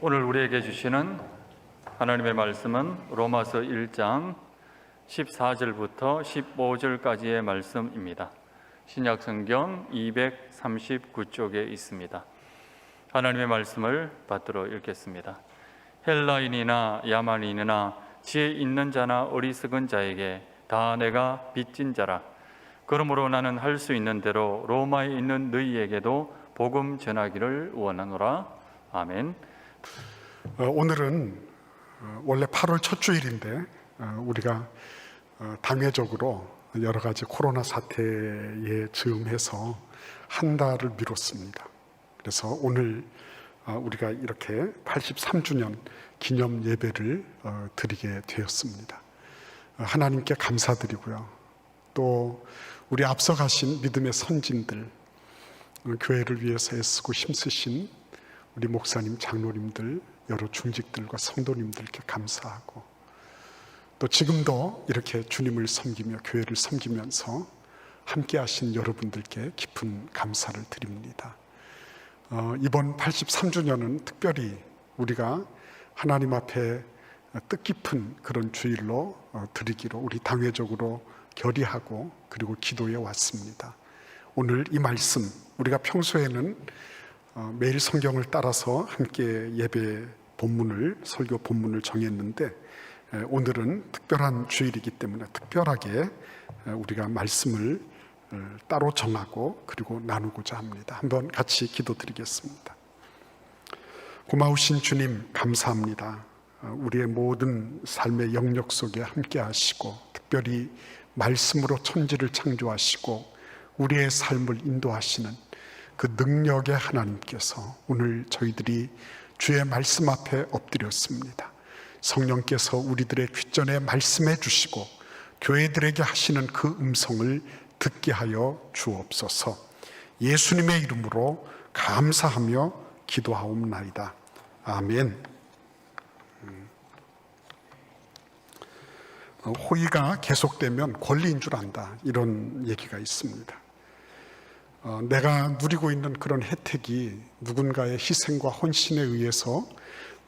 오늘 우리에게 주시는 하나님의 말씀은 로마서 1장 14절부터 15절까지의 말씀입니다. 신약성경 239쪽에 있습니다. 하나님의 말씀을 받들어 읽겠습니다. 헬라인이나 야만인이나 지혜 있는 자나 어리석은 자에게 다 내가 빚진 자라. 그러므로 나는 할 수 있는 대로 로마에 있는 너희에게도 복음 전하기를 원하노라. 아멘. 오늘은 원래 8월 첫 주일인데 우리가 당회적으로 여러 가지 코로나 사태에 즈음해서 한 달을 미뤘습니다. 그래서 오늘 우리가 이렇게 83주년 기념 예배를 드리게 되었습니다. 하나님께 감사드리고요. 또 우리 앞서가신 믿음의 선진들, 교회를 위해서 애쓰고 힘쓰신 우리 목사님, 장로님들, 여러 중직들과 성도님들께 감사하고, 또 지금도 이렇게 주님을 섬기며 교회를 섬기면서 함께 하신 여러분들께 깊은 감사를 드립니다. 이번 83주년은 특별히 우리가 하나님 앞에 뜻깊은 그런 주일로 드리기로 우리 당회적으로 결의하고 그리고 기도해 왔습니다. 오늘 이 말씀, 우리가 평소에는 매일 성경을 따라서 함께 예배 본문을, 설교 본문을 정했는데 오늘은 특별한 주일이기 때문에 특별하게 우리가 말씀을 따로 정하고 그리고 나누고자 합니다. 한번 같이 기도드리겠습니다. 고마우신 주님, 감사합니다. 우리의 모든 삶의 영역 속에 함께 하시고 특별히 말씀으로 천지를 창조하시고 우리의 삶을 인도하시는 그 능력의 하나님께서 오늘 저희들이 주의 말씀 앞에 엎드렸습니다. 성령께서 우리들의 귓전에 말씀해 주시고 교회들에게 하시는 그 음성을 듣게 하여 주옵소서. 예수님의 이름으로 감사하며 기도하옵나이다. 아멘. 호의가 계속되면 권리인 줄 안다, 이런 얘기가 있습니다. 내가 누리고 있는 그런 혜택이 누군가의 희생과 헌신에 의해서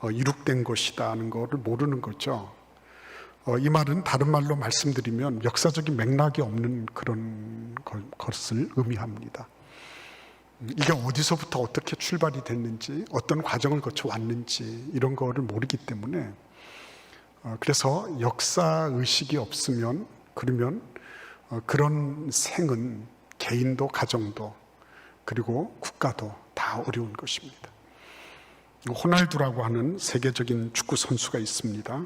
이룩된 것이다 하는 것을 모르는 거죠. 이 말은 다른 말로 말씀드리면 역사적인 맥락이 없는 그런 것을 의미합니다. 이게 어디서부터 어떻게 출발이 됐는지, 어떤 과정을 거쳐 왔는지 이런 거를 모르기 때문에, 그래서 역사의식이 없으면, 그러면 그런 생은 개인도 가정도 그리고 국가도 다 어려운 것입니다. 호날두라고 하는 세계적인 축구 선수가 있습니다.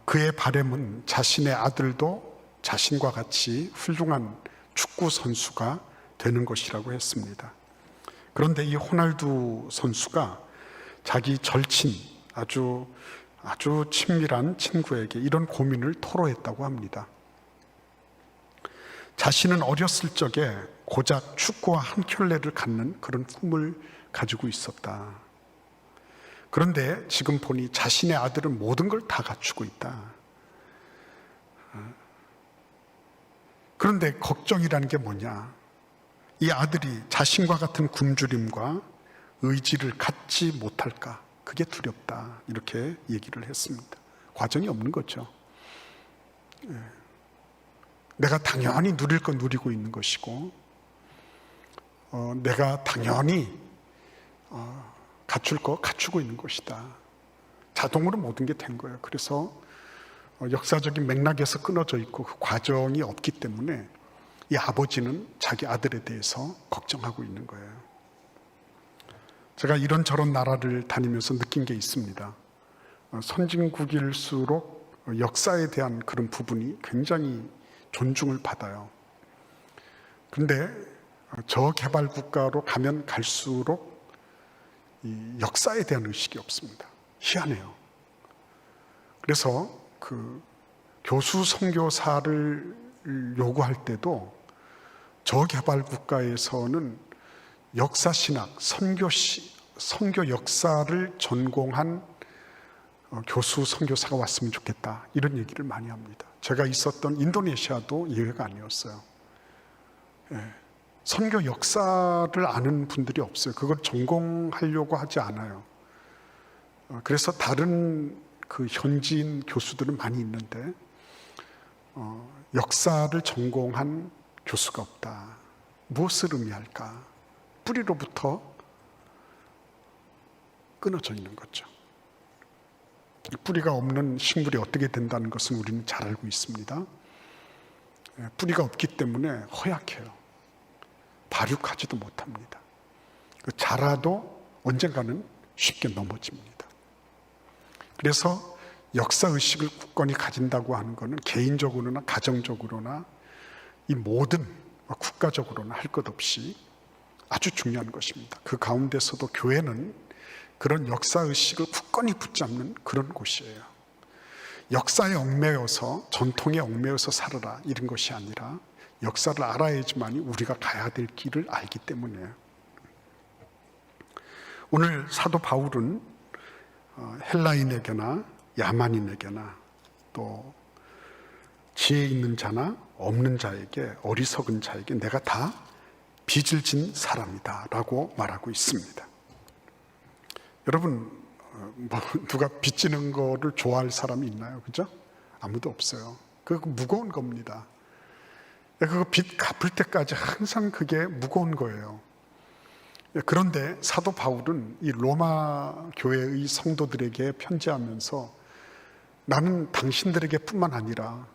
그의 바람은 자신의 아들도 자신과 같이 훌륭한 축구 선수가 되는 것이라고 했습니다. 그런데 이 호날두 선수가 자기 절친, 아주 친밀한 친구에게 이런 고민을 토로했다고 합니다. 자신은 어렸을 적에 고작 축구와 한 켤레를 갖는 그런 꿈을 가지고 있었다. 그런데 지금 보니 자신의 아들은 모든 걸 다 갖추고 있다. 그런데 걱정이라는 게 뭐냐? 이 아들이 자신과 같은 굶주림과 의지를 갖지 못할까? 그게 두렵다. 이렇게 얘기를 했습니다. 과정이 없는 거죠. 내가 당연히 누릴 건 누리고 있는 것이고, 내가 당연히 갖출 거 갖추고 있는 것이다. 자동으로 모든 게 된 거예요. 그래서 역사적인 맥락에서 끊어져 있고 그 과정이 없기 때문에 이 아버지는 자기 아들에 대해서 걱정하고 있는 거예요. 제가 이런저런 나라를 다니면서 느낀 게 있습니다. 선진국일수록 역사에 대한 그런 부분이 굉장히 존중을 받아요. 그런데 저개발 국가로 가면 갈수록 이 역사에 대한 의식이 없습니다. 희한해요. 그래서 그 교수 선교사를 요구할 때도 저개발 국가에서는 역사신학, 선교 역사를 전공한 교수 선교사가 왔으면 좋겠다, 이런 얘기를 많이 합니다. 제가 있었던 인도네시아도 예외가 아니었어요. 선교 역사를 아는 분들이 없어요. 그걸 전공하려고 하지 않아요. 그래서 다른 그 현지인 교수들은 많이 있는데 역사를 전공한 교수가 없다. 무엇을 의미할까? 뿌리로부터 끊어져 있는 거죠. 뿌리가 없는 식물이 어떻게 된다는 것은 우리는 잘 알고 있습니다. 뿌리가 없기 때문에 허약해요. 발육하지도 못합니다. 자라도 언젠가는 쉽게 넘어집니다. 그래서 역사의식을 굳건히 가진다고 하는 것은 개인적으로나 가정적으로나 이 모든 국가적으로나 할 것 없이 아주 중요한 것입니다. 그 가운데서도 교회는 그런 역사의식을 굳건히 붙잡는 그런 곳이에요. 역사에 얽매여서, 전통에 얽매여서 살아라 이런 것이 아니라 역사를 알아야지만이 우리가 가야 될 길을 알기 때문이에요. 오늘 사도 바울은 헬라인에게나 야만인에게나 또 지혜 있는 자나 없는 자에게, 어리석은 자에게 내가 다 빚을 진 사람이다 라고 말하고 있습니다. 여러분, 누가 빚지는 거를 좋아할 사람이 있나요? 그죠? 아무도 없어요. 그거 무거운 겁니다. 그거 빚 갚을 때까지 항상 그게 무거운 거예요. 그런데 사도 바울은 이 로마 교회의 성도들에게 편지하면서 나는 당신들에게 뿐만 아니라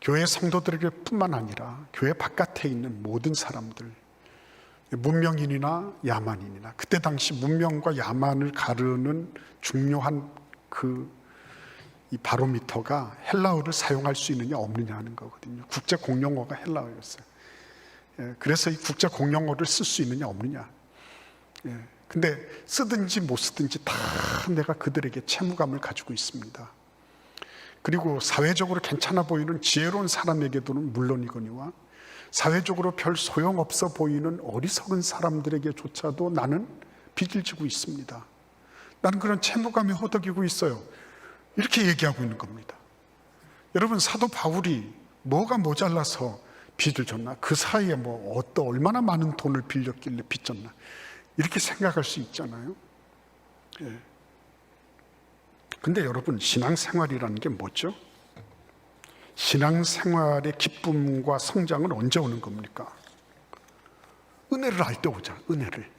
교회 성도들에게 뿐만 아니라 교회 바깥에 있는 모든 사람들, 문명인이나 야만인이나, 그때 당시 문명과 야만을 가르는 중요한 이 바로미터가 헬라어를 사용할 수 있느냐 없느냐 하는 거거든요. 국제 공용어가 헬라어였어요. 그래서 이 국제 공용어를 쓸 수 있느냐 없느냐. 근데 쓰든지 못 쓰든지 다 내가 그들에게 채무감을 가지고 있습니다. 그리고 사회적으로 괜찮아 보이는 지혜로운 사람에게도는 물론이거니와 사회적으로 별 소용없어 보이는 어리석은 사람들에게조차도 나는 빚을 지고 있습니다. 나는 그런 채무감에 허덕이고 있어요. 이렇게 얘기하고 있는 겁니다. 여러분, 사도 바울이 뭐가 모자라서 빚을 졌나? 그 사이에 얼마나 많은 돈을 빌렸길래 빚졌나? 이렇게 생각할 수 있잖아요. 근데 여러분, 신앙생활이라는 게 뭐죠? 신앙생활의 기쁨과 성장은 언제 오는 겁니까? 은혜를 알 때 오자. 은혜를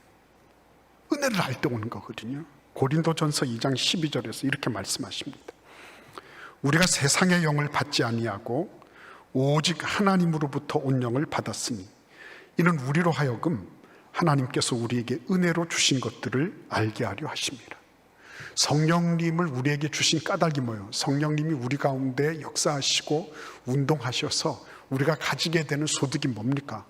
알 때 오는 거거든요. 고린도전서 2장 12절에서 이렇게 말씀하십니다. 우리가 세상의 영을 받지 아니하고 오직 하나님으로부터 온 영을 받았으니 이는 우리로 하여금 하나님께서 우리에게 은혜로 주신 것들을 알게 하려 하십니다. 성령님을 우리에게 주신 까닭이 뭐예요? 성령님이 우리 가운데 역사하시고 운동하셔서 우리가 가지게 되는 소득이 뭡니까?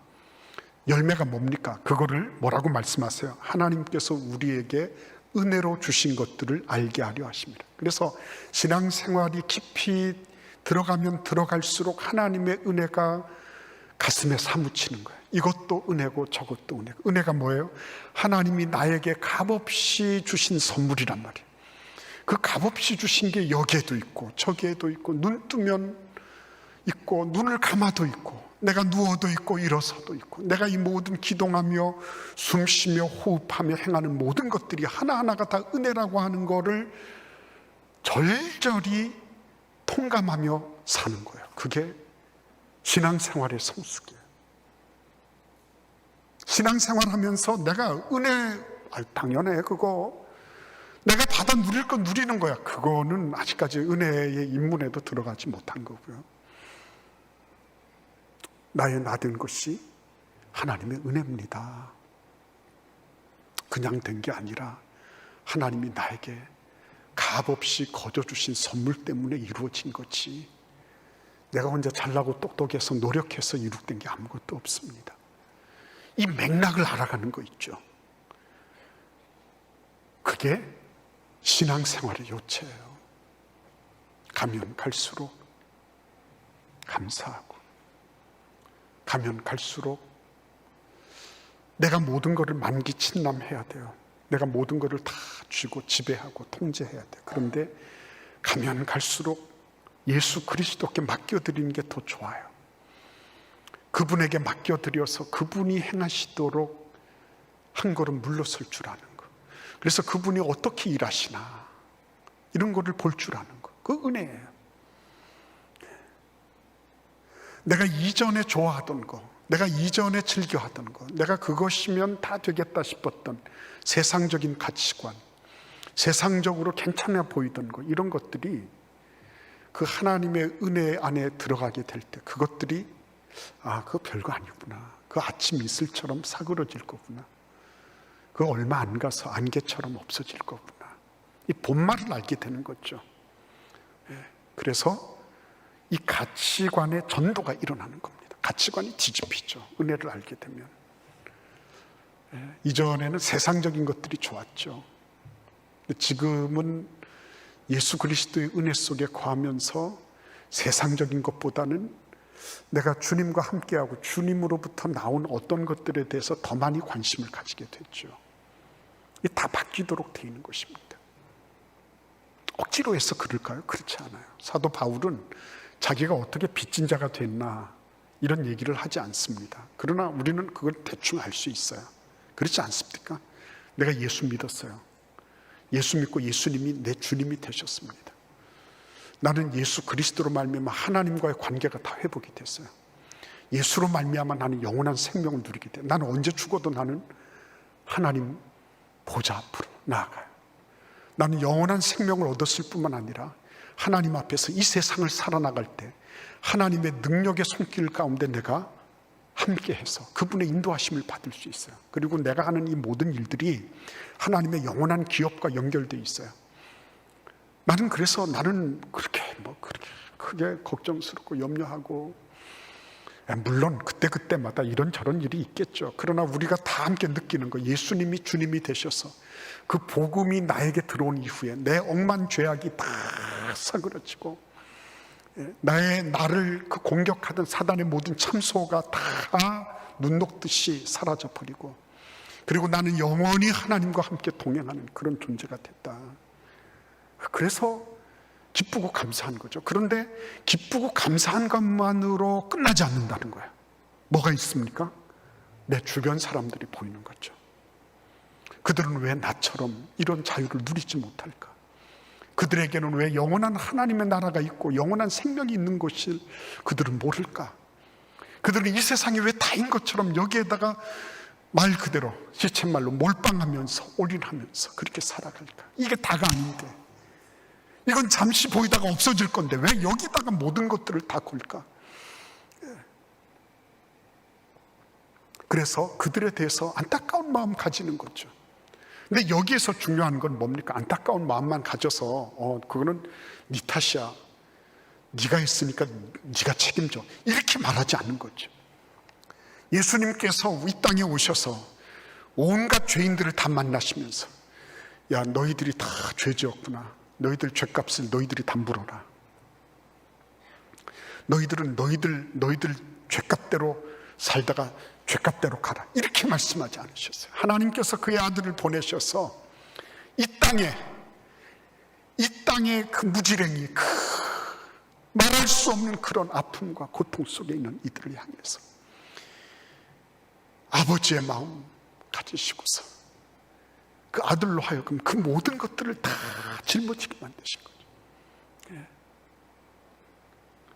열매가 뭡니까? 그거를 뭐라고 말씀하세요? 하나님께서 우리에게 은혜로 주신 것들을 알게 하려 하십니다. 그래서 신앙생활이 깊이 들어가면 들어갈수록 하나님의 은혜가 가슴에 사무치는 거예요. 이것도 은혜고 저것도 은혜고. 은혜가 뭐예요? 하나님이 나에게 값없이 주신 선물이란 말이에요. 그 값없이 주신 게 여기에도 있고 저기에도 있고, 눈 뜨면 있고 눈을 감아도 있고, 내가 누워도 있고 일어서도 있고, 내가 이 모든 기동하며 숨쉬며 호흡하며 행하는 모든 것들이 하나하나가 다 은혜라고 하는 거를 절절히 통감하며 사는 거예요. 그게 신앙생활의 성숙이에요. 신앙생활하면서 내가 은혜, 당연해 그거 내가 받아 누릴 건 누리는 거야. 그거는 아직까지 은혜의 입문에도 들어가지 못한 거고요. 나의 나된 것이 하나님의 은혜입니다. 그냥 된 게 아니라 하나님이 나에게 값없이 거저 주신 선물 때문에 이루어진 거지, 내가 혼자 잘나고 똑똑해서 노력해서 이룩된 게 아무것도 없습니다. 이 맥락을 알아가는 거 있죠. 그게 신앙생활의 요체예요. 가면 갈수록 감사하고, 가면 갈수록 내가 모든 것을 만기 침남해야 돼요. 내가 모든 것을 다 쥐고 지배하고 통제해야 돼요. 그런데 가면 갈수록 예수 그리스도께 맡겨드리는 게 더 좋아요. 그분에게 맡겨드려서 그분이 행하시도록 한 걸음 물러설 줄 아는 거. 그래서 그분이 어떻게 일하시나, 이런 거를 볼 줄 아는 거, 그 은혜예요. 내가 이전에 좋아하던 거, 내가 이전에 즐겨하던 거, 내가 그것이면 다 되겠다 싶었던 세상적인 가치관, 세상적으로 괜찮아 보이던 거, 이런 것들이 그 하나님의 은혜 안에 들어가게 될 때 그것들이 그거 별거 아니구나, 그 아침 이슬처럼 사그러질 거구나, 그 얼마 안 가서 안개처럼 없어질 거구나, 이 본말을 알게 되는 거죠. 그래서 이 가치관의 전도가 일어나는 겁니다. 가치관이 뒤집히죠, 은혜를 알게 되면. 이전에는 세상적인 것들이 좋았죠. 지금은 예수 그리스도의 은혜 속에 거하면서 세상적인 것보다는 내가 주님과 함께하고 주님으로부터 나온 어떤 것들에 대해서 더 많이 관심을 가지게 됐죠. 이게 다 바뀌도록 되어 있는 것입니다. 억지로 해서 그럴까요? 그렇지 않아요. 사도 바울은 자기가 어떻게 빚진 자가 됐나 이런 얘기를 하지 않습니다. 그러나 우리는 그걸 대충 알 수 있어요. 그렇지 않습니까? 내가 예수 믿었어요. 예수 믿고 예수님이 내 주님이 되셨습니다. 나는 예수 그리스도로 말미암아 하나님과의 관계가 다 회복이 됐어요. 예수로 말미암아 나는 영원한 생명을 누리게 돼요. 나는 언제 죽어도 나는 하나님 보좌 앞으로 나아가요. 나는 영원한 생명을 얻었을 뿐만 아니라 하나님 앞에서 이 세상을 살아나갈 때 하나님의 능력의 손길 가운데 내가 함께해서 그분의 인도하심을 받을 수 있어요. 그리고 내가 하는 이 모든 일들이 하나님의 영원한 기업과 연결되어 있어요. 나는 그래서 그렇게 크게 걱정스럽고 염려하고, 물론 그때마다 이런저런 일이 있겠죠. 그러나 우리가 다 함께 느끼는 거, 예수님이 주님이 되셔서 그 복음이 나에게 들어온 이후에 내 억만 죄악이 다 사그러지고, 나를 그 공격하던 사단의 모든 참소가 다 눈 녹듯이 사라져 버리고, 그리고 나는 영원히 하나님과 함께 동행하는 그런 존재가 됐다. 그래서 기쁘고 감사한 거죠. 그런데 기쁘고 감사한 것만으로 끝나지 않는다는 거예요. 뭐가 있습니까? 내 주변 사람들이 보이는 거죠. 그들은 왜 나처럼 이런 자유를 누리지 못할까? 그들에게는 왜 영원한 하나님의 나라가 있고 영원한 생명이 있는 것을 그들은 모를까? 그들은 이 세상이 왜 다인 것처럼 여기에다가 말 그대로 시쳇말로 몰빵하면서 올인하면서 그렇게 살아갈까? 이게 다가 아닌데, 이건 잠시 보이다가 없어질 건데 왜 여기다가 모든 것들을 다 걸까? 그래서 그들에 대해서 안타까운 마음 가지는 거죠. 근데 여기에서 중요한 건 뭡니까? 안타까운 마음만 가져서 그거는 네 탓이야, 네가 했으니까 네가 책임져, 이렇게 말하지 않는 거죠. 예수님께서 이 땅에 오셔서 온갖 죄인들을 다 만나시면서, 야, 너희들이 다 죄지었구나, 너희들 죄값을 너희들이 다 물어라, 너희들은 너희들 죄값대로 살다가 죄값대로 가라, 이렇게 말씀하지 않으셨어요. 하나님께서 그의 아들을 보내셔서 이 땅의 그 무지랭이, 말할 수 없는 그런 아픔과 고통 속에 있는 이들을 향해서 아버지의 마음 가지시고서 그 아들로 하여금 그 모든 것들을 다 짊어지게 만드신 거죠.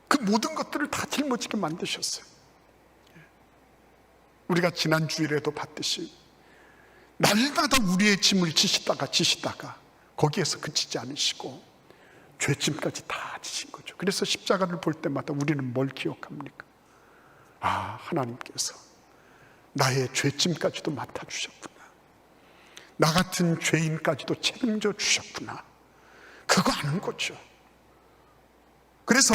그 모든 것들을 다 짊어지게 만드셨어요. 우리가 지난 주일에도 봤듯이 날마다 우리의 짐을 지시다가 거기에서 그치지 않으시고 죄짐까지 다 지신 거죠. 그래서 십자가를 볼 때마다 우리는 뭘 기억합니까? 하나님께서 나의 죄짐까지도 맡아주셨구나, 나 같은 죄인까지도 책임져 주셨구나, 그거 아는 거죠. 그래서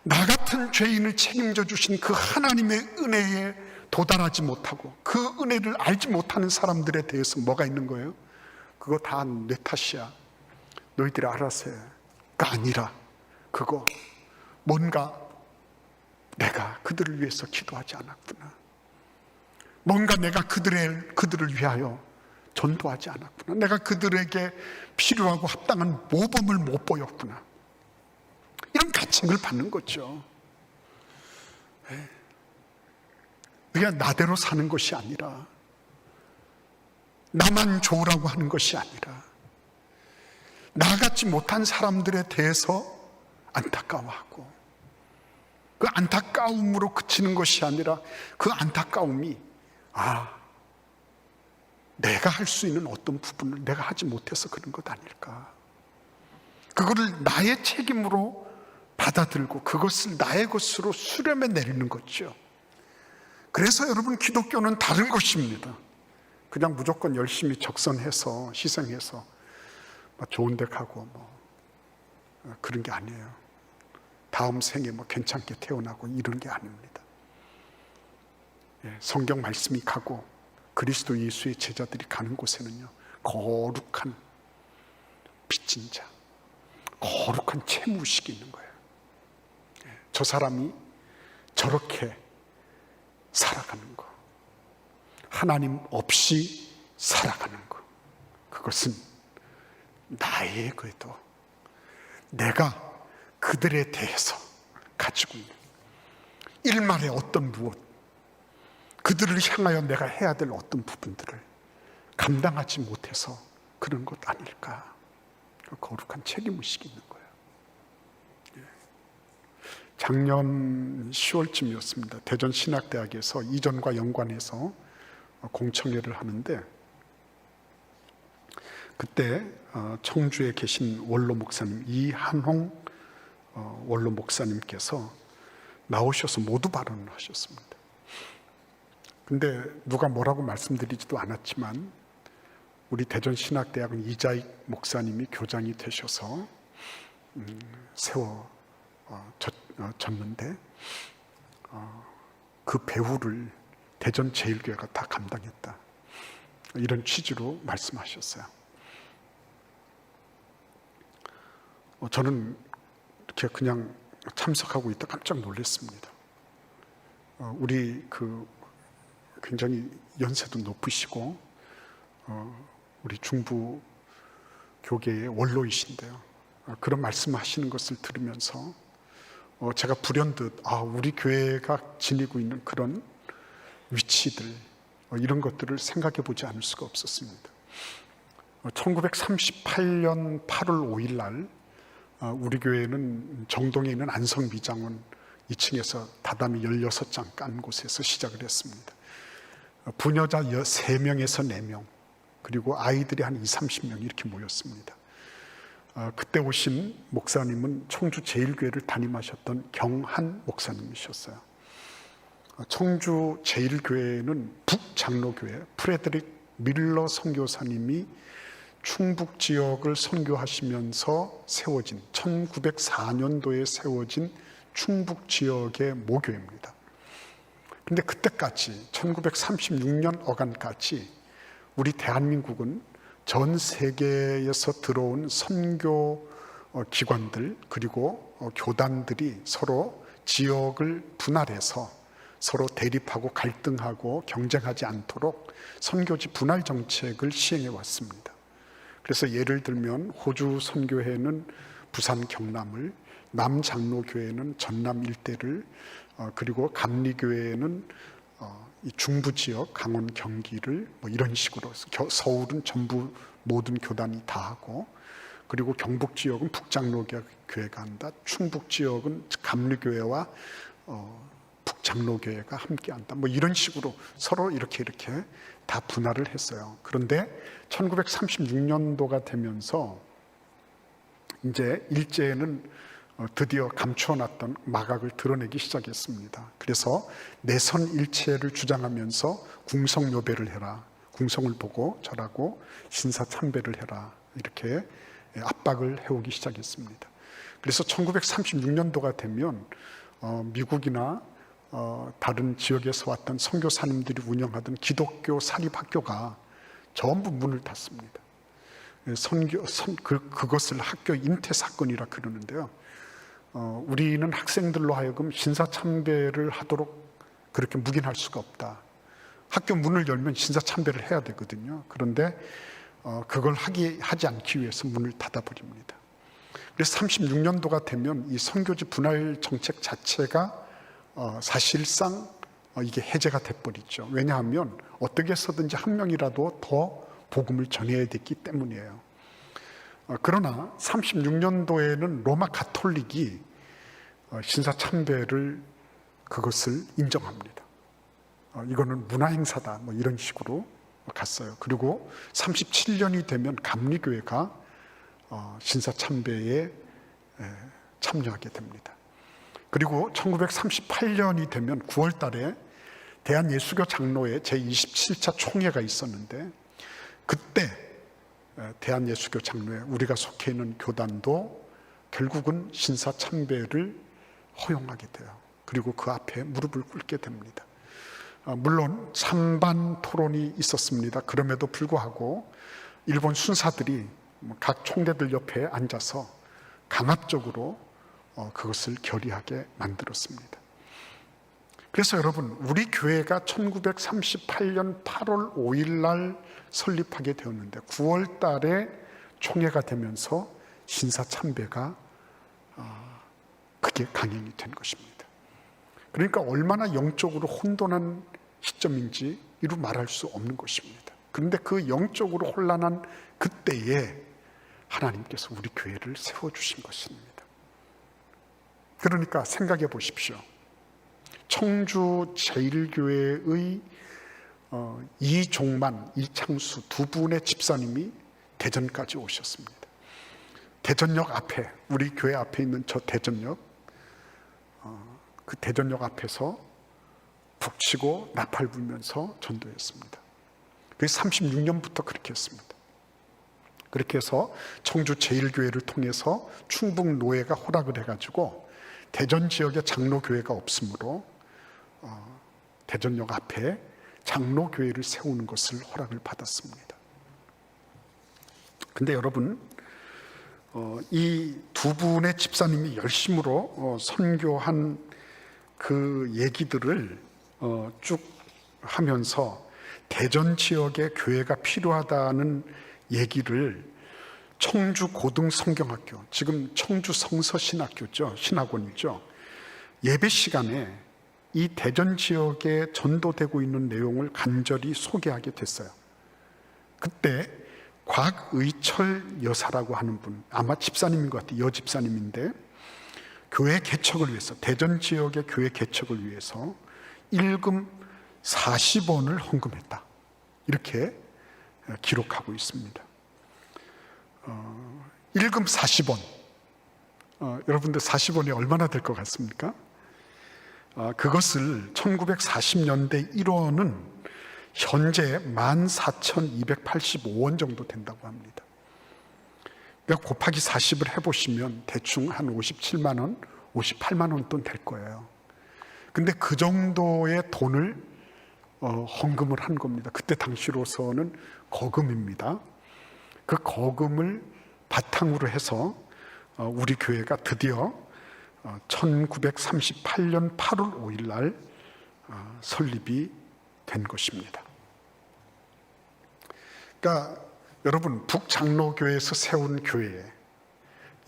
나 같은 죄인을 책임져 주신 그 하나님의 은혜에 도달하지 못하고 그 은혜를 알지 못하는 사람들에 대해서 뭐가 있는 거예요? 그거 다 내 탓이야, 너희들이 알아서 해가 아니라, 그거 뭔가 내가 그들을 위해서 기도하지 않았구나, 뭔가 내가 그들을 위하여 전도하지 않았구나, 내가 그들에게 필요하고 합당한 모범을 못 보였구나, 이런 가책을 받는 거죠. 그냥 나대로 사는 것이 아니라, 나만 좋으라고 하는 것이 아니라, 나같지 못한 사람들에 대해서 안타까워하고, 그 안타까움으로 그치는 것이 아니라 그 안타까움이 내가 할 수 있는 어떤 부분을 내가 하지 못해서 그런 것 아닐까, 그거를 나의 책임으로 받아들고 그것을 나의 것으로 수렴해 내리는 거죠. 그래서 여러분, 기독교는 다른 것입니다. 그냥 무조건 열심히 적선해서 희생해서 좋은 데 가고 그런 게 아니에요. 다음 생에 괜찮게 태어나고 이런 게 아닙니다. 성경 말씀이 가고 그리스도 예수의 제자들이 가는 곳에는요, 거룩한 빚진 자, 거룩한 채무의식이 있는 거예요. 저 사람이 저렇게 살아가는 거, 하나님 없이 살아가는 거, 그것은 나의 궤도, 내가 그들에 대해서 가지고 있는 일말의 어떤 무엇, 그들을 향하여 내가 해야 될 어떤 부분들을 감당하지 못해서 그런 것 아닐까, 거룩한 책임의식이 있는 거예요. 작년 10월쯤이었습니다. 대전신학대학에서 이전과 연관해서 공청회를 하는데, 그때 청주에 계신 원로 목사님 이한홍 원로 목사님께서 나오셔서 모두 발언을 하셨습니다. 근데 누가 뭐라고 말씀드리지도 않았지만 우리 대전신학대학은 이자익 목사님이 교장이 되셔서 세워졌는데 그 배후를 대전제일교회가 다 감당했다, 이런 취지로 말씀하셨어요. 저는 이렇게 그냥 참석하고 있다 깜짝 놀랐습니다. 우리 굉장히 연세도 높으시고 우리 중부 교계의 원로이신데요, 그런 말씀하시는 것을 들으면서 제가 불현듯 우리 교회가 지니고 있는 그런 위치들, 이런 것들을 생각해 보지 않을 수가 없었습니다. 1938년 8월 5일 날 우리 교회는 정동에 있는 안성미장원 2층에서 다다미 16장 깐 곳에서 시작을 했습니다. 부녀자 3명에서 4명, 그리고 아이들이 한 20-30명 이렇게 모였습니다. 그때 오신 목사님은 청주 제일교회를 담임하셨던 경한 목사님이셨어요. 청주 제일교회는 북장로교회 프레드릭 밀러 선교사님이 충북 지역을 선교하시면서 세워진 1904년도에 세워진 충북 지역의 모교입니다. 근데 그때까지 1936년 어간까지 우리 대한민국은 전 세계에서 들어온 선교 기관들 그리고 교단들이 서로 지역을 분할해서 서로 대립하고 갈등하고 경쟁하지 않도록 선교지 분할 정책을 시행해 왔습니다. 그래서 예를 들면 호주 선교회는 부산 경남을, 남장로교회는 전남 일대를, 그리고 감리교회는 이 중부 지역 강원 경기를 이런 식으로, 서울은 전부 모든 교단이 다 하고, 그리고 경북 지역은 북장로교회가 한다, 충북 지역은 감리교회와 북장로교회가 함께 한다, 이런 식으로 서로 이렇게 다 분할을 했어요. 그런데 1936년도가 되면서 이제 일제에는 드디어 감추어놨던 마각을 드러내기 시작했습니다. 그래서 내선 일체를 주장하면서 궁성요배를 해라, 궁성을 보고 절하고 신사참배를 해라, 이렇게 압박을 해오기 시작했습니다. 그래서 1936년도가 되면 미국이나 다른 지역에서 왔던 선교사님들이 운영하던 기독교 사립학교가 전부 문을 닫습니다. 그것을 학교 인퇴 사건이라 그러는데요, 우리는 학생들로 하여금 신사참배를 하도록 그렇게 묵인할 수가 없다. 학교 문을 열면 신사참배를 해야 되거든요. 그런데 그걸 하지 않기 위해서 문을 닫아버립니다. 그래서 36년도가 되면 이 선교지 분할 정책 자체가 사실상 이게 해제가 돼버리죠. 왜냐하면 어떻게 해서든지 한 명이라도 더 복음을 전해야 됐기 때문이에요. 그러나 36년도에는 로마 가톨릭이 신사 참배를 그것을 인정합니다. 이거는 문화 행사다 뭐 이런 식으로 갔어요. 그리고 37년이 되면 감리교회가 신사 참배에 참여하게 됩니다. 그리고 1938년이 되면 9월 달에 대한예수교 장로회 제27차 총회가 있었는데, 그때 대한예수교 장로회 우리가 속해 있는 교단도 결국은 신사 참배를 허용하게 돼요. 그리고 그 앞에 무릎을 꿇게 됩니다. 물론 찬반 토론이 있었습니다. 그럼에도 불구하고 일본 순사들이 각 총대들 옆에 앉아서 강압적으로 그것을 결의하게 만들었습니다. 그래서 여러분, 우리 교회가 1938년 8월 5일 날 설립하게 되었는데 9월 달에 총회가 되면서 신사 참배가 그게 강행이 된 것입니다. 그러니까 얼마나 영적으로 혼돈한 시점인지 이루 말할 수 없는 것입니다. 그런데 그 영적으로 혼란한 그때에 하나님께서 우리 교회를 세워주신 것입니다. 그러니까 생각해 보십시오. 청주 제1교회의 이종만, 이창수 두 분의 집사님이 대전까지 오셨습니다. 대전역 앞에, 우리 교회 앞에 있는 저 대전역, 그 대전역 앞에서 북치고 나팔 불면서 전도했습니다. 그래서 36년부터 그렇게 했습니다. 그렇게 해서 청주 제1교회를 통해서 충북 노회가 허락을 해가지고 대전 지역에 장로교회가 없으므로 대전역 앞에 장로교회를 세우는 것을 허락을 받았습니다. 근데 여러분, 이 두 분의 집사님이 열심으로 선교한 그 얘기들을 쭉 하면서 대전 지역에 교회가 필요하다는 얘기를 청주 고등성경학교, 지금 청주 성서신학교죠, 신학원이죠, 예배 시간에 이 대전 지역에 전도되고 있는 내용을 간절히 소개하게 됐어요. 그때 곽의철 여사라고 하는 분, 아마 집사님인 것 같아요. 여집사님인데 교회 개척을 위해서, 대전 지역의 교회 개척을 위해서 일금 40원을 헌금했다, 이렇게 기록하고 있습니다. 일금 40원, 여러분들 40원이 얼마나 될 것 같습니까? 그것을 1940년대 1원은 현재 14,285원 정도 된다고 합니다. 그러니까 곱하기 40을 해보시면 대충 한 57만 원, 58만 원 돈 될 거예요. 근데 그 정도의 돈을 헌금을 한 겁니다. 그때 당시로서는 거금입니다. 그 거금을 바탕으로 해서 우리 교회가 드디어 1938년 8월 5일 날 설립이 된 것입니다. 그러니까 여러분, 북장로교회에서 세운 교회,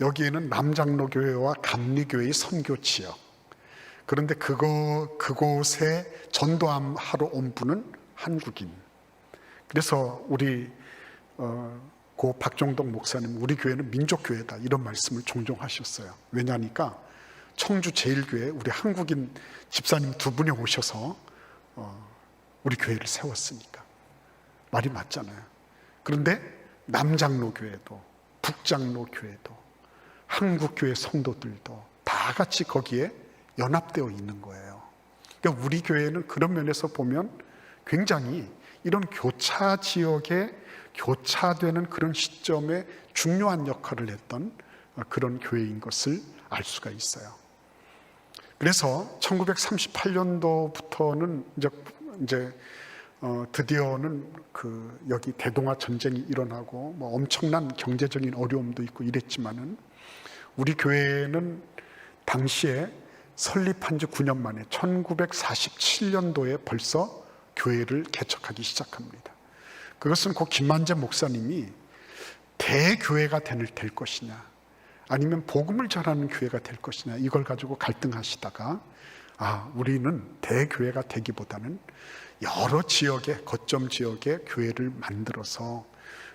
여기에는 남장로교회와 감리교회의 선교 지역, 그런데 그곳에 전도하러 온 분은 한국인. 그래서 우리 고 박종덕 목사님, 우리 교회는 민족교회다, 이런 말씀을 종종 하셨어요. 왜냐하니까 청주 제1교회 우리 한국인 집사님 두 분이 오셔서 우리 교회를 세웠으니까 말이 맞잖아요. 그런데 남장로교회도 북장로교회도 한국교회 성도들도 다 같이 거기에 연합되어 있는 거예요. 그러니까 우리 교회는 그런 면에서 보면 굉장히 이런 교차 지역에 교차되는 그런 시점에 중요한 역할을 했던 그런 교회인 것을 알 수가 있어요. 그래서 1938년도부터는 이제 드디어는 여기 대동아 전쟁이 일어나고 뭐 엄청난 경제적인 어려움도 있고 이랬지만은 우리 교회는 당시에 설립한 지 9년 만에 1947년도에 벌써 교회를 개척하기 시작합니다. 그것은 고 김만재 목사님이 대교회가 될 것이냐 아니면 복음을 전하는 교회가 될 것이냐, 이걸 가지고 갈등하시다가 우리는 대교회가 되기보다는 여러 지역에, 거점 지역에 교회를 만들어서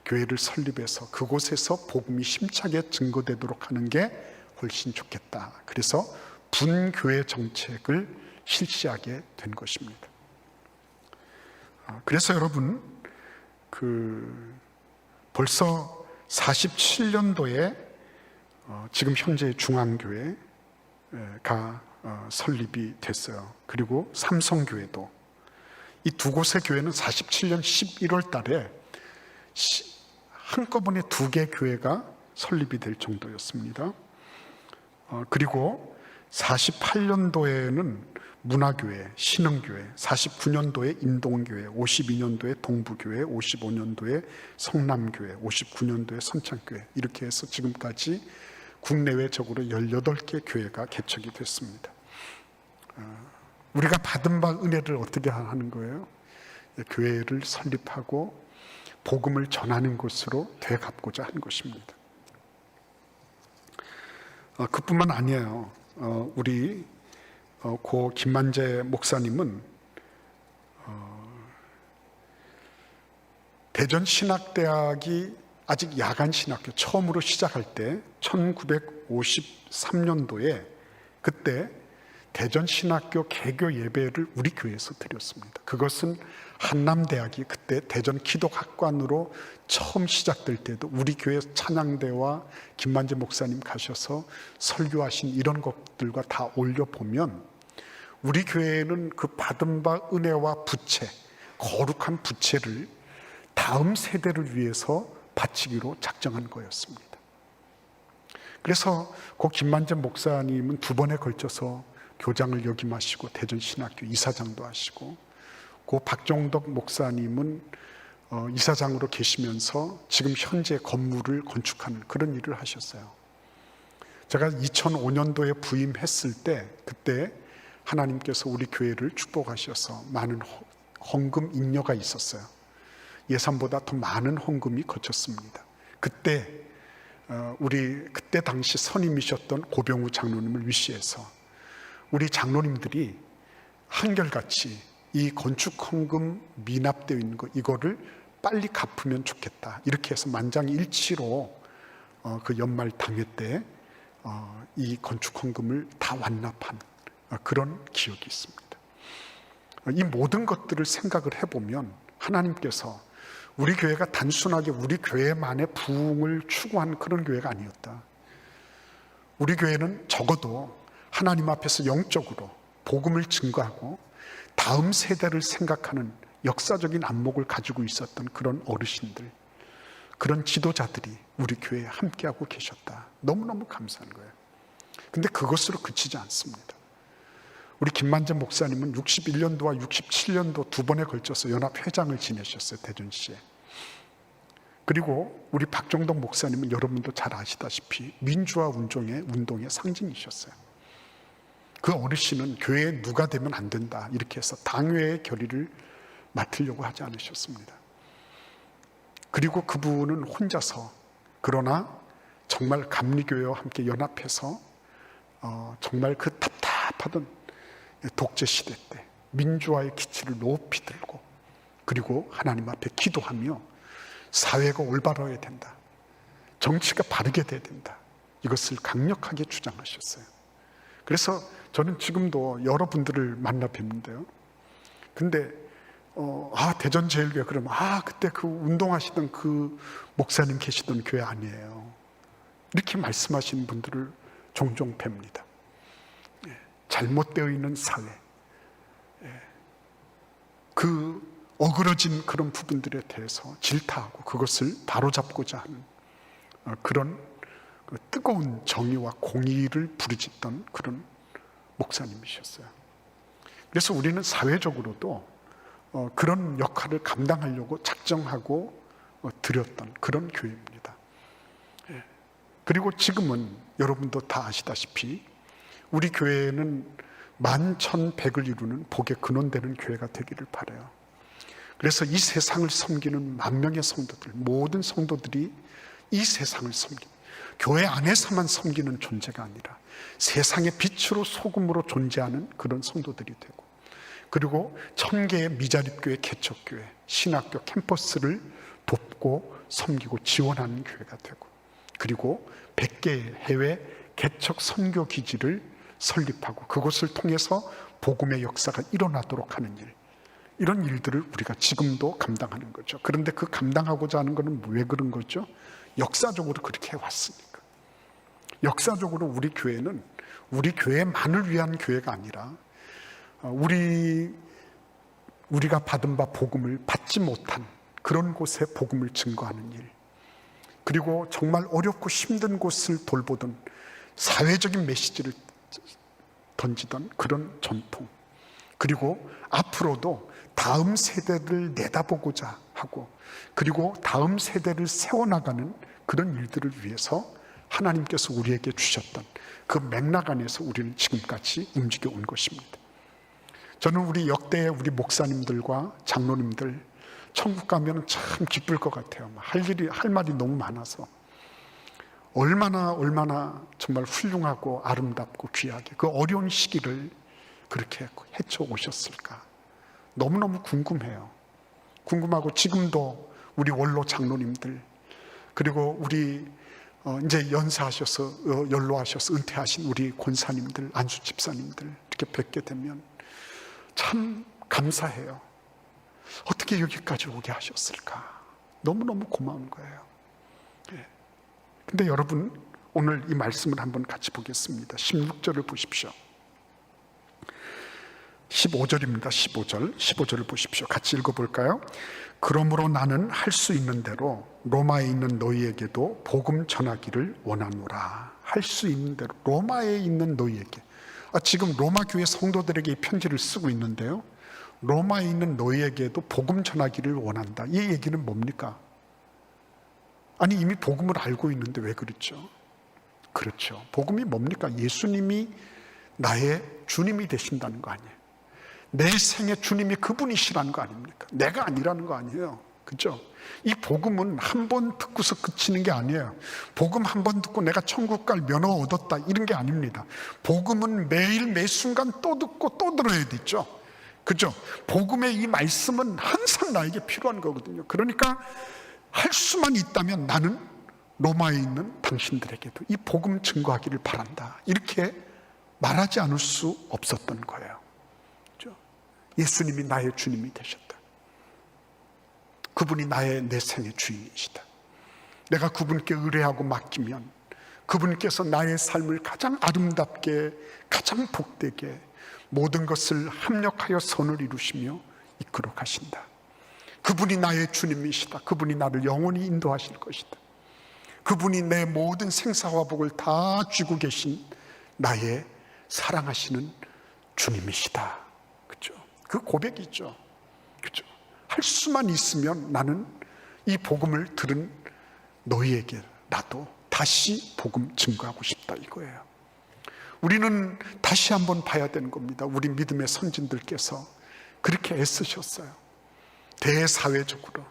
교회를 설립해서 그곳에서 복음이 힘차게 증거되도록 하는 게 훨씬 좋겠다. 그래서 분교회 정책을 실시하게 된 것입니다. 그래서 여러분, 벌써 47년도에 지금 현재 중앙교회가 설립이 됐어요. 그리고 삼성교회도, 이 두 곳의 교회는 47년 11월 달에 한꺼번에 두 개 교회가 설립이 될 정도였습니다. 그리고 48년도에는 문화교회, 신흥교회, 49년도에 임동교회, 52년도에 동부교회, 55년도에 성남교회, 59년도에 선창교회, 이렇게 해서 지금까지 국내외적으로 18개 교회가 개척이 됐습니다. 우리가 받은 바 은혜를 어떻게 하는 거예요? 교회를 설립하고 복음을 전하는 곳으로 되갚고자 하는 것입니다. 그뿐만 아니에요. 우리 고 김만재 목사님은 대전신학대학이 아직 야간신학교 처음으로 시작할 때 1953년도에 그때 대전신학교 개교 예배를 우리 교회에서 드렸습니다. 그것은 한남대학이 그때 대전 기독학관으로 처음 시작될 때도 우리 교회 찬양대와 김만재 목사님 가셔서 설교하신 이런 것들과 다 올려보면 우리 교회는 그 받은 바 은혜와 부채, 거룩한 부채를 다음 세대를 위해서 바치기로 작정한 거였습니다. 그래서 그 김만재 목사님은 두 번에 걸쳐서 교장을 역임하시고 대전신학교 이사장도 하시고, 그 박종덕 목사님은 이사장으로 계시면서 지금 현재 건물을 건축하는 그런 일을 하셨어요. 제가 2005년도에 부임했을 때 그때 하나님께서 우리 교회를 축복하셔서 많은 헌금 잉여가 있었어요. 예산보다 더 많은 헌금이 거쳤습니다. 그때 그때 당시 선임이셨던 고병우 장로님을 위시해서 우리 장로님들이 한결같이 이 건축 헌금 미납되어 있는 거 이거를 빨리 갚으면 좋겠다, 이렇게 해서 만장일치로 그 연말 당회 때 이 건축 헌금을 다 완납한 그런 기억이 있습니다. 이 모든 것들을 생각을 해보면 하나님께서 우리 교회가 단순하게 우리 교회만의 부흥을 추구한 그런 교회가 아니었다. 우리 교회는 적어도 하나님 앞에서 영적으로 복음을 증거하고 다음 세대를 생각하는 역사적인 안목을 가지고 있었던 그런 어르신들, 그런 지도자들이 우리 교회에 함께하고 계셨다. 너무너무 감사한 거예요. 근데 그것으로 그치지 않습니다. 우리 김만재 목사님은 61년도와 67년도 두 번에 걸쳐서 연합회장을 지내셨어요, 대전시에. 그리고 우리 박종덕 목사님은 여러분도 잘 아시다시피 민주화 운동의 상징이셨어요. 그 어르신은 교회에 누가 되면 안 된다 이렇게 해서 당회의 결의를 맡으려고 하지 않으셨습니다. 그리고 그분은 혼자서, 그러나 정말 감리교회와 함께 연합해서 정말 그 답답하던 독재 시대 때 민주화의 기치를 높이 들고, 그리고 하나님 앞에 기도하며 사회가 올바라야 된다, 정치가 바르게 돼야 된다, 이것을 강력하게 주장하셨어요. 그래서 저는 지금도 여러분들을 만나 뵙는데요. 근데 대전제일교회 그러면 그때 그 운동하시던 그 목사님 계시던 교회 아니에요, 이렇게 말씀하시는 분들을 종종 뵙니다. 잘못되어 있는 사회, 그 어그러진 그런 부분들에 대해서 질타하고 그것을 바로잡고자 하는 그런 뜨거운 정의와 공의를 부르짖던 그런 목사님이셨어요. 그래서 우리는 사회적으로도 그런 역할을 감당하려고 작정하고 드렸던 그런 교회입니다. 그리고 지금은 여러분도 다 아시다시피 우리 교회는 11,100을 이루는 복의 근원되는 교회가 되기를 바라요. 그래서 이 세상을 섬기는 만 명의 성도들, 모든 성도들이 이 세상을 섬기는, 교회 안에서만 섬기는 존재가 아니라 세상의 빛으로 소금으로 존재하는 그런 성도들이 되고, 그리고 1000개의 미자립교회, 개척교회, 신학교, 캠퍼스를 돕고 섬기고 지원하는 교회가 되고, 그리고 100개의 해외 개척 선교 기지를 설립하고 그것을 통해서 복음의 역사가 일어나도록 하는 일, 이런 일들을 우리가 지금도 감당하는 거죠. 그런데 그 감당하고자 하는 것은 왜 그런 거죠? 역사적으로 그렇게 해왔으니까. 역사적으로 우리 교회는 우리 교회만을 위한 교회가 아니라 우리가 받은 바 복음을 받지 못한 그런 곳에 복음을 증거하는 일, 그리고 정말 어렵고 힘든 곳을 돌보던 사회적인 메시지를 던지던 그런 전통, 그리고 앞으로도 다음 세대를 내다보고자 하고, 그리고 다음 세대를 세워나가는 그런 일들을 위해서 하나님께서 우리에게 주셨던 그 맥락 안에서 우리는 지금까지 움직여 온 것입니다. 저는 우리 역대의 우리 목사님들과 장로님들 천국 가면 참 기쁠 것 같아요. 할 말이 너무 많아서 얼마나 정말 훌륭하고 아름답고 귀하게 그 어려운 시기를 그렇게 헤쳐 오셨을까 너무너무 궁금해요. 궁금하고, 지금도 우리 원로 장로님들, 그리고 우리 이제 연로하셔서 은퇴하신 우리 권사님들, 안수 집사님들 이렇게 뵙게 되면 참 감사해요. 어떻게 여기까지 오게 하셨을까? 너무너무 고마운 거예요. 근데 여러분, 오늘 이 말씀을 한번 같이 보겠습니다. 16절을 보십시오. 15절입니다. 15절을 보십시오. 같이 읽어볼까요? 그러므로 나는 할 수 있는 대로 로마에 있는 너희에게도 복음 전하기를 원하노라. 할 수 있는 대로 로마에 있는 너희에게, 지금 로마 교회 성도들에게 이 편지를 쓰고 있는데요, 로마에 있는 너희에게도 복음 전하기를 원한다. 이 얘기는 뭡니까? 아니, 이미 복음을 알고 있는데 왜 그렇죠? 그렇죠. 복음이 뭡니까? 예수님이 나의 주님이 되신다는 거 아니에요. 내 생의 주님이 그분이시라는 거 아닙니까? 내가 아니라는 거 아니에요. 그죠? 이 복음은 한 번 듣고서 그치는 게 아니에요. 복음 한 번 듣고 내가 천국 갈 면허 얻었다, 이런 게 아닙니다. 복음은 매일 매 순간 또 듣고 또 들어야 되죠. 그죠? 복음의 이 말씀은 항상 나에게 필요한 거거든요. 그러니까 할 수만 있다면 나는 로마에 있는 당신들에게도 이 복음 증거하기를 바란다, 이렇게 말하지 않을 수 없었던 거예요. 그죠? 예수님이 나의 주님이 되셨다. 그분이 내 생의 주인이시다. 내가 그분께 의뢰하고 맡기면 그분께서 나의 삶을 가장 아름답게, 가장 복되게 모든 것을 합력하여 선을 이루시며 이끌어 가신다. 그분이 나의 주님이시다. 그분이 나를 영원히 인도하실 것이다. 그분이 내 모든 생사화복을 다 쥐고 계신 나의 사랑하시는 주님이시다. 그죠? 그 고백이죠. 그죠? 할 수만 있으면 나는 이 복음을 들은 너희에게 나도 다시 복음 증거하고 싶다, 이거예요. 우리는 다시 한번 봐야 되는 겁니다. 우리 믿음의 선진들께서 그렇게 애쓰셨어요. 대사회적으로.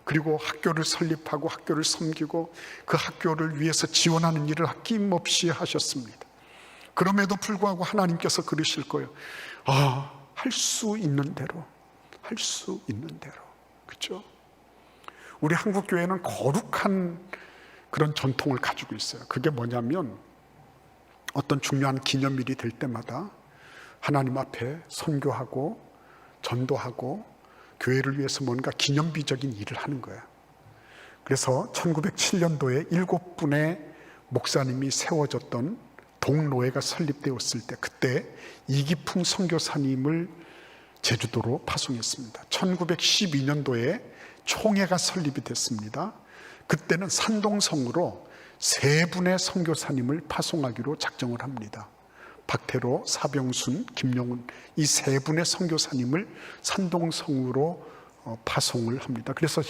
그리고 학교를 설립하고 학교를 섬기고 그 학교를 위해서 지원하는 일을 아낌없이 하셨습니다. 그럼에도 불구하고 하나님께서 그러실 거예요. 할 수 있는 대로, 할 수 있는 대로. 그렇죠? 우리 한국교회는 거룩한 그런 전통을 가지고 있어요. 그게 뭐냐면 어떤 중요한 기념일이 될 때마다 하나님 앞에 선교하고 전도하고 교회를 위해서 뭔가 기념비적인 일을 하는 거예요. 그래서 1907년도에 7분의 목사님이 세워졌던 동노회가 설립되었을 때, 그때 이기풍 선교사님을 제주도로 파송했습니다. 1912년도에 총회가 설립이 됐습니다. 그때는 산동성으로 3분의 선교사님을 파송하기로 작정을 합니다. 박태로, 사병순, 김용훈, 이 3분의 선교사님을 산동성으로 파송을 합니다. 그래서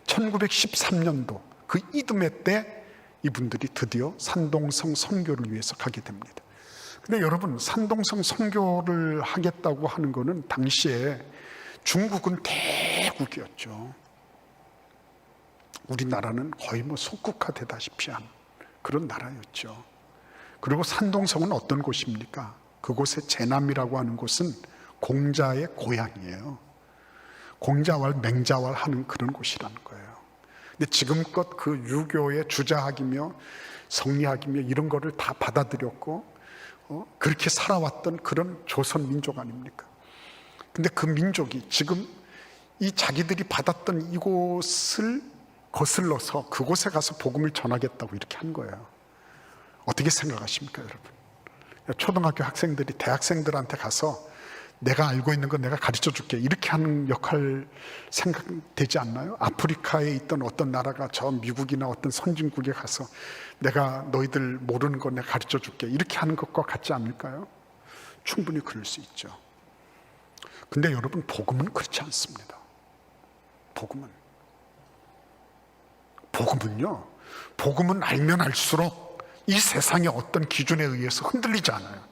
1913년도 그 이듬해 때 이분들이 드디어 산동성 선교를 위해서 가게 됩니다. 근데 여러분, 산동성 선교를 하겠다고 하는 거는 당시에 중국은 대국이었죠. 우리나라는 거의 속국화되다시피 한 그런 나라였죠. 그리고 산동성은 어떤 곳입니까? 그곳의 제남이라고 하는 곳은 공자의 고향이에요. 공자왈 맹자왈 하는 그런 곳이라는 거예요. 근데 지금껏 그 유교의 주자학이며 성리학이며 이런 거를 다 받아들였고 그렇게 살아왔던 그런 조선 민족 아닙니까? 근데 그 민족이 지금 이 자기들이 받았던 이곳을 거슬러서 그곳에 가서 복음을 전하겠다고 이렇게 한 거예요. 어떻게 생각하십니까, 여러분? 초등학교 학생들이 대학생들한테 가서 내가 알고 있는 건 내가 가르쳐 줄게 이렇게 하는 역할 생각되지 않나요? 아프리카에 있던 어떤 나라가 저 미국이나 어떤 선진국에 가서 내가 너희들 모르는 거 내가 가르쳐 줄게 이렇게 하는 것과 같지 않을까요? 충분히 그럴 수 있죠. 근데 여러분, 복음은 그렇지 않습니다. 복음은 알면 알수록 이 세상의 어떤 기준에 의해서 흔들리지 않아요.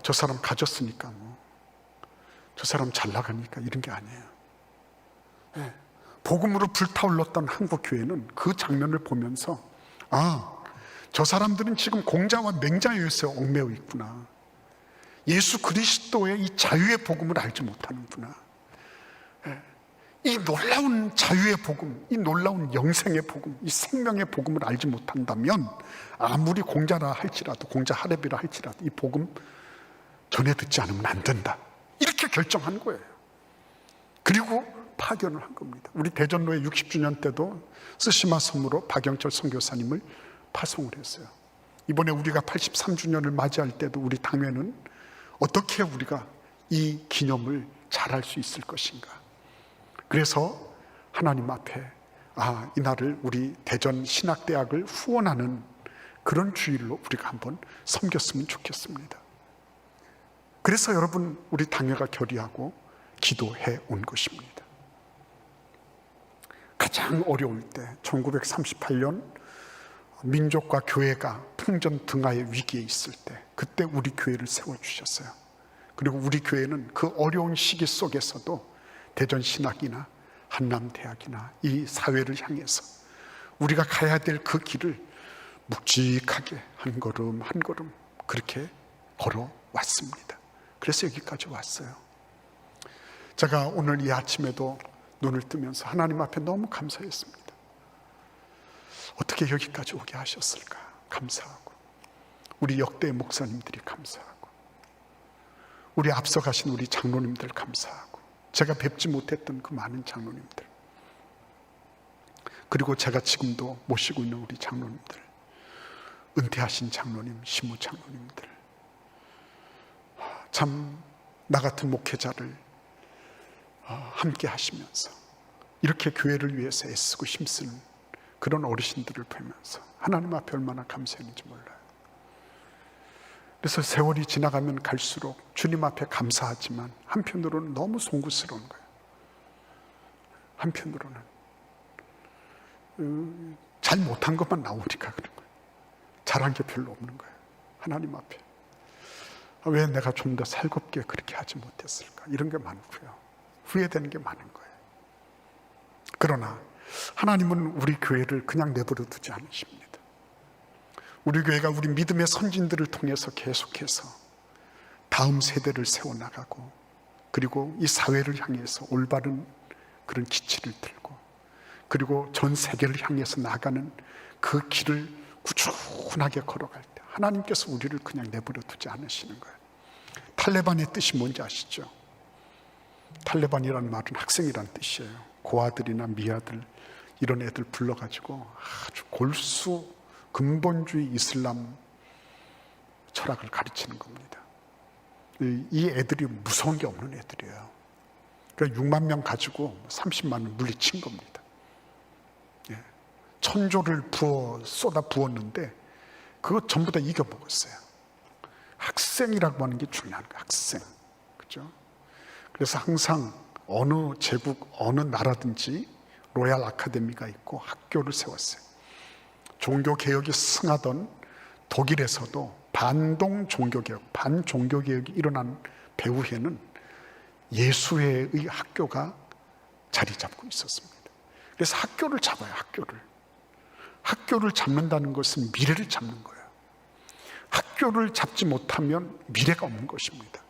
저 사람 가졌으니까 저 사람 잘 나가니까 이런 게 아니에요. 복음으로 불타올랐던 한국 교회는 그 장면을 보면서 저 사람들은 지금 공자와 맹자의 요새에 얽매여 있구나. 예수 그리스도의 이 자유의 복음을 알지 못하는구나. 이 놀라운 자유의 복음, 이 놀라운 영생의 복음, 이 생명의 복음을 알지 못한다면 아무리 공자라 할지라도, 공자 하랩이라 할지라도 이 복음 전해 듣지 않으면 안 된다. 이렇게 결정한 거예요. 그리고 파견을 한 겁니다. 우리 대전로회 60주년 때도 스시마 선무로 박영철 선교사님을 파송을 했어요. 이번에 우리가 83주년을 맞이할 때도 우리 당회는 어떻게 우리가 이 기념을 잘할 수 있을 것인가. 그래서 하나님 앞에 이날을 우리 대전 신학대학을 후원하는 그런 주일로 우리가 한번 섬겼으면 좋겠습니다. 그래서 여러분, 우리 당회가 결의하고 기도해 온 것입니다. 가장 어려울 때 1938년 민족과 교회가 풍전 등하의 위기에 있을 때 그때 우리 교회를 세워주셨어요. 그리고 우리 교회는 그 어려운 시기 속에서도 대전신학이나 한남대학이나 이 사회를 향해서 우리가 가야 될 그 길을 묵직하게 한 걸음 한 걸음 그렇게 걸어왔습니다. 그래서 여기까지 왔어요. 제가 오늘 이 아침에도 눈을 뜨면서 하나님 앞에 너무 감사했습니다. 어떻게 여기까지 오게 하셨을까 감사하고, 우리 역대 목사님들이 감사하고, 우리 앞서가신 우리 장로님들 감사하고, 제가 뵙지 못했던 그 많은 장로님들, 그리고 제가 지금도 모시고 있는 우리 장로님들, 은퇴하신 장로님, 신무 장로님들, 참 나 같은 목회자를 함께 하시면서 이렇게 교회를 위해서 애쓰고 힘쓰는 그런 어르신들을 보면서 하나님 앞에 얼마나 감사했는지 몰라요. 그래서 세월이 지나가면 갈수록 주님 앞에 감사하지만 한편으로는 너무 송구스러운 거예요. 한편으로는 잘 못한 것만 나오니까 그런 거예요. 잘한 게 별로 없는 거예요. 하나님 앞에 왜 내가 좀 더 살겁게 그렇게 하지 못했을까, 이런 게 많고요. 후회되는 게 많은 거예요. 그러나 하나님은 우리 교회를 그냥 내버려 두지 않으십니다. 우리 교회가 우리 믿음의 선진들을 통해서 계속해서 다음 세대를 세워나가고, 그리고 이 사회를 향해서 올바른 그런 기치를 들고, 그리고 전 세계를 향해서 나가는 그 길을 꾸준하게 걸어갈 때 하나님께서 우리를 그냥 내버려 두지 않으시는 거예요. 탈레반의 뜻이 뭔지 아시죠? 탈레반이라는 말은 학생이란 뜻이에요. 고아들이나 미아들 이런 애들 불러가지고 아주 골수 근본주의 이슬람 철학을 가르치는 겁니다. 이 애들이 무서운 게 없는 애들이에요. 그러니까 6만 명 가지고 30만 원 물리친 겁니다. 천조를 쏟아 부었는데 그거 전부 다 이겨먹었어요. 학생이라고 하는 게 중요한 거예요. 학생. 그죠? 그래서 항상 어느 제국, 어느 나라든지 로얄 아카데미가 있고 학교를 세웠어요. 종교개혁이 승하던 독일에서도 반동 종교개혁, 반종교개혁이 일어난 배후에는 예수회의 학교가 자리 잡고 있었습니다. 그래서 학교를 잡아요. 학교를 잡는다는 것은 미래를 잡는 거예요. 학교를 잡지 못하면 미래가 없는 것입니다.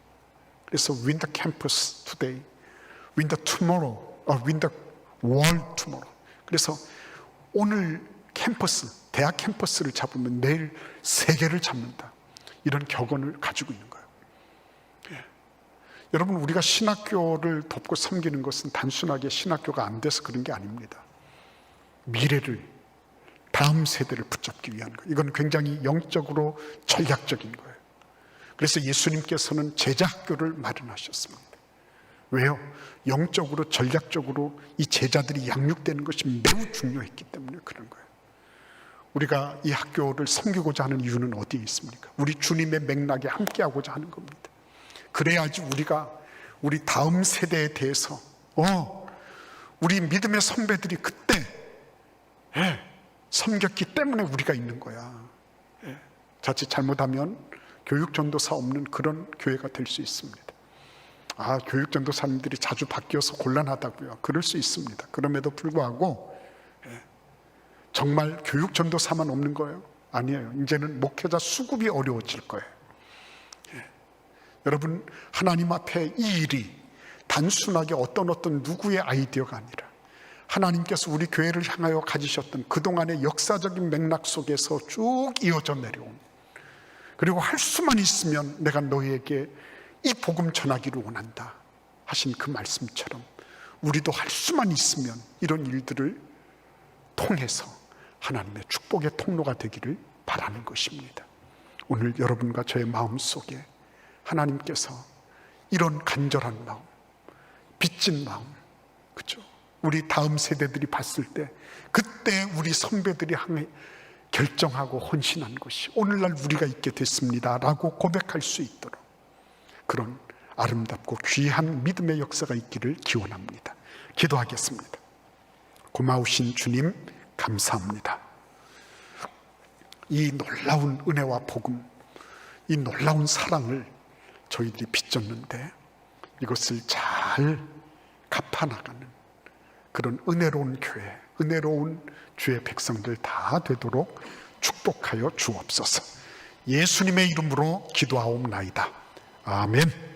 그래서 win the campus today, win the tomorrow, or win the world tomorrow. 그래서 오늘 캠퍼스, 대학 캠퍼스를 잡으면 내일 세계를 잡는다, 이런 격언을 가지고 있는 거예요. 예. 여러분, 우리가 신학교를 돕고 섬기는 것은 단순하게 신학교가 안 돼서 그런 게 아닙니다. 미래를, 다음 세대를 붙잡기 위한 거예요. 이건 굉장히 영적으로 전략적인 거예요. 그래서 예수님께서는 제자학교를 마련하셨습니다. 왜요? 영적으로 전략적으로 이 제자들이 양육되는 것이 매우 중요했기 때문에 그런 거예요. 우리가 이 학교를 섬기고자 하는 이유는 어디에 있습니까? 우리 주님의 맥락에 함께하고자 하는 겁니다. 그래야지 우리가 우리 다음 세대에 대해서 우리 믿음의 선배들이 그때 섬겼기 때문에 우리가 있는 거야. 자칫 잘못하면 교육전도사 없는 그런 교회가 될 수 있습니다. 교육전도사님들이 자주 바뀌어서 곤란하다고요. 그럴 수 있습니다. 그럼에도 불구하고 정말 교육전도사만 없는 거예요? 아니에요. 이제는 목회자 수급이 어려워질 거예요. 여러분, 하나님 앞에 이 일이 단순하게 어떤 누구의 아이디어가 아니라 하나님께서 우리 교회를 향하여 가지셨던 그동안의 역사적인 맥락 속에서 쭉 이어져 내려온, 그리고 할 수만 있으면 내가 너희에게 이 복음 전하기를 원한다 하신 그 말씀처럼 우리도 할 수만 있으면 이런 일들을 통해서 하나님의 축복의 통로가 되기를 바라는 것입니다. 오늘 여러분과 저의 마음속에 하나님께서 이런 간절한 마음, 빚진 마음, 그렇죠? 우리 다음 세대들이 봤을 때 그때 우리 선배들이 결정하고 헌신한 것이 오늘날 우리가 있게 됐습니다 라고 고백할 수 있도록 그런 아름답고 귀한 믿음의 역사가 있기를 기원합니다. 기도하겠습니다. 고마우신 주님, 감사합니다. 이 놀라운 은혜와 복음, 이 놀라운 사랑을 저희들이 빚졌는데 이것을 잘 갚아나가는 그런 은혜로운 교회, 은혜로운 주의 백성들 다 되도록 축복하여 주옵소서. 예수님의 이름으로 기도하옵나이다. 아멘.